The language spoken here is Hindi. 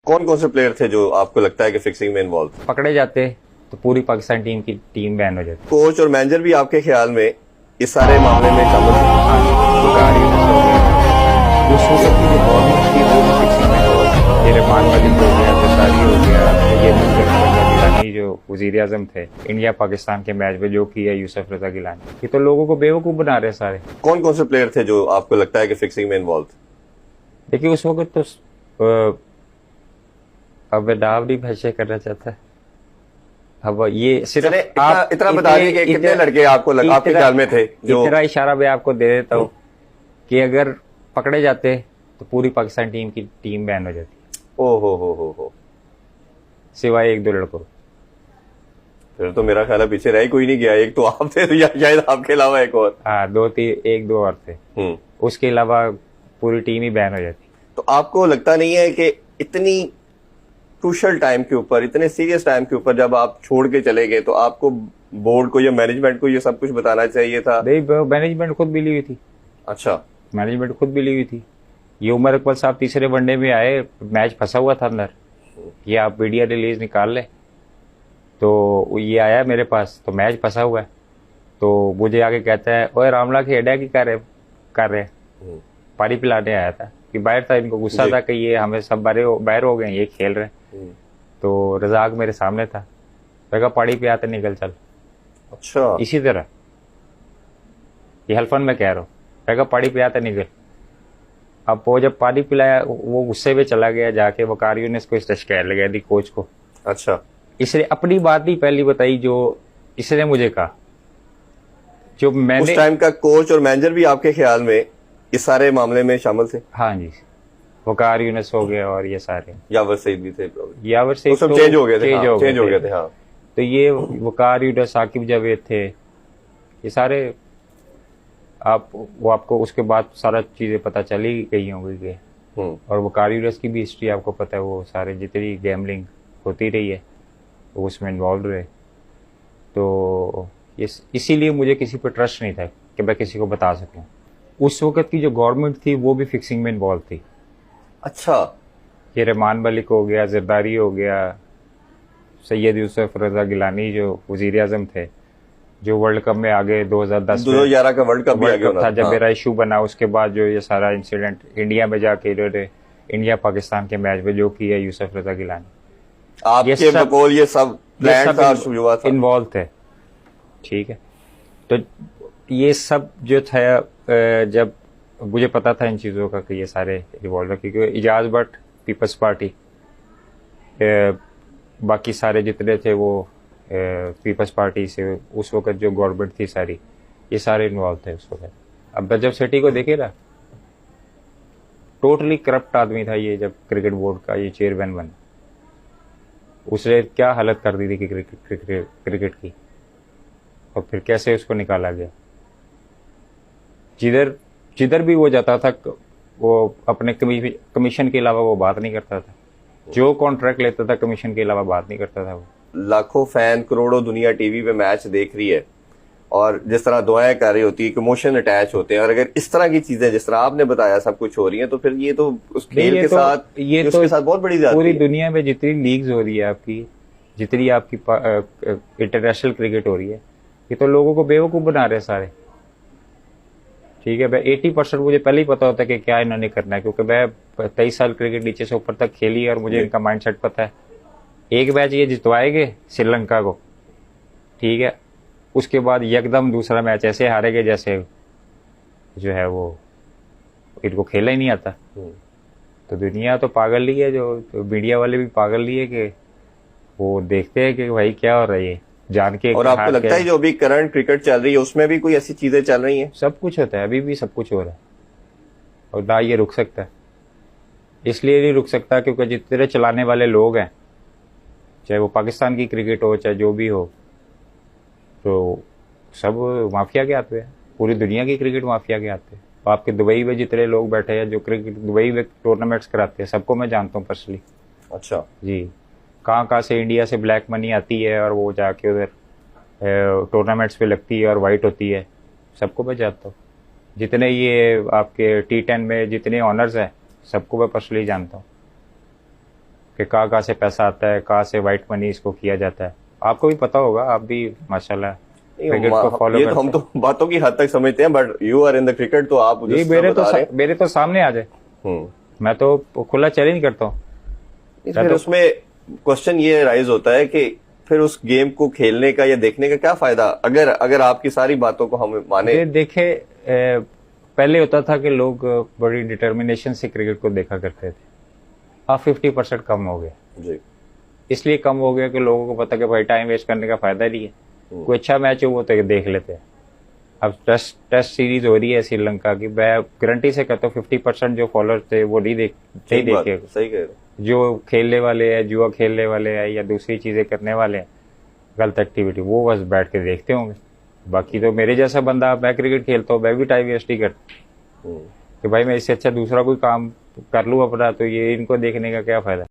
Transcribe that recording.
कौन कौन से प्लेयर थे जो आपको लगता है कि फिक्सिंग में इन्वॉल्व थे? पकड़े जाते तो पूरी पाकिस्तान टीम की टीम बैन हो जाती। कोच और मैनेजर भी आपके ख्याल में इस सारे मामले में शामिल थे? उस वक्त की जो गवर्नमेंट थी वो भी फिक्सिंग में हो, ये रहमान मलिक हो गया, जरदारी हो गया, ये यूसुफ रजा गिलानी जो वजीर आजम थे इंडिया पाकिस्तान के मैच में जो किया यूसुफ रजा गिलानी, ये तो लोगों को बेवकूफ बना रहे सारे। कौन कौन से प्लेयर थे जो आपको लगता है कि फिक्सिंग में इन्वॉल्व थे? देखिए उस वक्त तो अब डावरी भैसे करना चाहता है। अब ये सिर्फ आप इतना बता दें कि कितने लड़के आपको आपके ख्याल में थे जो इतना इशारा मैं आपको दे देता हूँ कि अगर पकड़े जाते तो पूरी पाकिस्तान टीम की टीम बैन हो जाती। ओ हो सिवाय एक दो लड़कों। फिर तो मेरा ख्याल है पीछे रह कोई नहीं गया, एक तो आप थे या शायद आपके अलावा एक और। हाँ, एक दो और थे, उसके अलावा पूरी टीम ही बैन हो जाती। तो आपको लगता नहीं है कि इतनी क्रूशल टाइम के ऊपर, इतने सीरियस टाइम के ऊपर जब आप छोड़ के चले गए तो आपको बोर्ड को या मैनेजमेंट को ये सब कुछ बताना चाहिए था? नहीं, मैनेजमेंट खुद मिली हुई थी। अच्छा, मैनेजमेंट खुद मिली हुई थी। ये उमर अकबर साहब तीसरे वनडे में आए, मैच फंसा हुआ था अंदर, ये आप मीडिया रिलीज निकाल ले, तो ये आया मेरे पास तो मैच फंसा हुआ है, तो मुझे आके कहता है ओए रामला की हेडा की कर रहे पानी पिलाने आया था कि बाहर था, इनको गुस्सा था कि ये हमें सब बाहर हो गए, ये खेल रहे हैं। तो रजाक मेरे सामने था, मैं कहा पानी पे आते निकल चल। अच्छा, इसी तरह ये हल्फन में कह रहा हूँ, मैं कहा पानी पे आते निकल। अब वो जब पानी पिलाया वो गुस्से में चला गया, जाके वकार यूनिस को इस शिकायत लगा दी कोच को। अच्छा, इसने अपनी बात नहीं पहली बताई जो इसने मुझे कहा, जो मैंने उस टाइम का कोच और मैनेजर भी आपके ख्याल में इस सारे मामले में शामिल थे? हाँ जी, वकार यूनिस हो गया और ये सारे यावर सईद भी थे, यावर सईद सब चेंज हो गए थे, चेंज हो गए थे। हाँ, तो ये वकार यूनिस, साकिब जावेद थे, ये सारे आपको उसके बाद सारा चीजें पता चली गई होंगी। और वकार यूनिस की भी हिस्ट्री आपको पता है, वो सारे जितनी गैमलिंग होती रही है वो उसमें इन्वॉल्व रहे। तो इसीलिए मुझे किसी पर ट्रस्ट नहीं था कि मैं किसी को बता सकूं। उस वक्त की जो गवर्नमेंट थी वो भी फिक्सिंग में इन्वॉल्व थी। अच्छा, ये रहमान मलिक हो गया, जरदारी हो गया, सैयद यूसुफ रजा गिलानी जो वजीर आजम थे, जो वर्ल्ड कप में आगे 2011 का वर्ल्ड कप था जब मेरा इशू बना, उसके बाद जो ये सारा इंसिडेंट इंडिया में जाके इन्होंने इंडिया पाकिस्तान के मैच में जो किया यूसुफ रजा गिलानी, आपके बकौल ये सब इन्वॉल्व थे। ठीक है, तो ये सब जो था, जब मुझे पता था इन चीज़ों का कि ये सारे इन्वॉल्व है, क्योंकि इजाज भट्ट, पीपल्स पार्टी, बाकी सारे जितने थे वो पीपल्स पार्टी से उस वक्त जो गवर्नमेंट थी सारी, ये सारे इन्वॉल्व थे उस वक्त। अब जब सिटी को देखे ना, टोटली करप्ट आदमी था ये, जब क्रिकेट बोर्ड का ये चेयरमैन बना, उसने क्या हालत कर दी थी क्रिकेट की, और फिर कैसे उसको निकाला गया। जिधर भी वो जाता था वो अपने कमीशन के अलावा वो बात नहीं करता था, जो कॉन्ट्रैक्ट लेता था कमीशन के अलावा बात नहीं करता था वो। लाखों फैन, करोड़ों दुनिया टीवी पे मैच देख रही है और जिस तरह दुआएं कर रही होती है, इमोशन अटैच होते हैं, और अगर इस तरह की चीजें जिस तरह आपने बताया सब कुछ हो रही है, तो फिर ये तो उस खेल के साथ उसके साथ बहुत बड़ी पूरी दुनिया में जितनी लीग्स हो रही है आपकी, जितनी आपकी इंटरनेशनल क्रिकेट हो रही है, ये तो लोगों को बेवकूफ बना रहे सारे। ठीक है, मैं 80% मुझे पहले ही पता होता है कि क्या इन्होंने करना है, क्योंकि मैं 23 साल क्रिकेट नीचे से ऊपर तक खेली है और मुझे इनका माइंडसेट पता है। एक मैच ये जितवाएंगे श्रीलंका को, ठीक है, उसके बाद एकदम दूसरा मैच ऐसे हारेंगे जैसे जो है वो इनको खेला ही नहीं आता। तो दुनिया तो पागल ही है, जो मीडिया वाले भी पागल ही है कि वो देखते हैं कि भाई क्या हो रहा है जान के। और आपको लगता है जो अभी करंट क्रिकेट चल रही है उसमें भी कोई ऐसी चीजें चल रही हैं? सब कुछ होता है, अभी भी सब कुछ हो रहा है, और ना ये रुक सकता है। इसलिए नहीं रुक सकता क्योंकि जितने चलाने वाले लोग हैं, चाहे वो पाकिस्तान की क्रिकेट हो चाहे जो भी हो, तो सब माफिया के हाथ में है, पूरी दुनिया की क्रिकेट माफिया के हाथ में। आपके दुबई में जितने लोग बैठे हैं जो क्रिकेट दुबई में टूर्नामेंट्स कराते हैं, सबको मैं जानता हूँ पर्सनली। अच्छा जी, कहाँ से इंडिया से ब्लैक मनी आती है और वो जाके उधर टूर्नामेंट्स पे लगती है और वाइट होती है, सबको मैं जानता हूँ। जितने ये आपके T10 में जितने ऑनर्स हैं सबको मैं पर्सनली जानता हूँ। कि कहाँ से पैसा आता है, कहाँ से वाइट मनी इसको किया जाता है। आपको भी पता होगा, आप भी माशाल्लाह क्रिकेट को फॉलो ये करते तो हम तो बातों की हद तक समझते हैं, but you are in the cricket, तो आप हैं। जिस मेरे तरह बता रहे हैं। मेरे तो सामने आ जाए, मैं तो खुला चैलेंज करता हूँ। फिर उसमें क्वेश्चन ये राइज होता है कि फिर उस गेम को खेलने का या देखने का क्या फायदा, अगर आपकी सारी बातों को हम माने। देखे पहले होता था कि लोग बड़ी डिटर्मिनेशन से क्रिकेट को देखा करते थे, अब 50% कम हो गया। जी। इसलिए कम हो गया कि लोगों को पता कि भाई टाइम वेस्ट करने का फायदा नहीं है, कोई अच्छा मैच हो वो तो देख लेते हैं। अब टेस्ट सीरीज हो रही है श्रीलंका की, मैं गारंटी से कहता हूँ 50% जो फॉलोअर्स थे वो नहीं देखे। सही कह रहे हो। जो खेलने वाले हैं, जुआ खेलने वाले हैं या दूसरी चीजें करने वाले हैं, गलत एक्टिविटी, वो बस बैठ के देखते होंगे। बाकी तो मेरे जैसा बंदा, मैं क्रिकेट खेलता हूँ, मैं भी टाइम वेस्ट ही करता कि भाई मैं इससे अच्छा दूसरा कोई काम कर लूँ अपना, तो ये इनको देखने का क्या फायदा।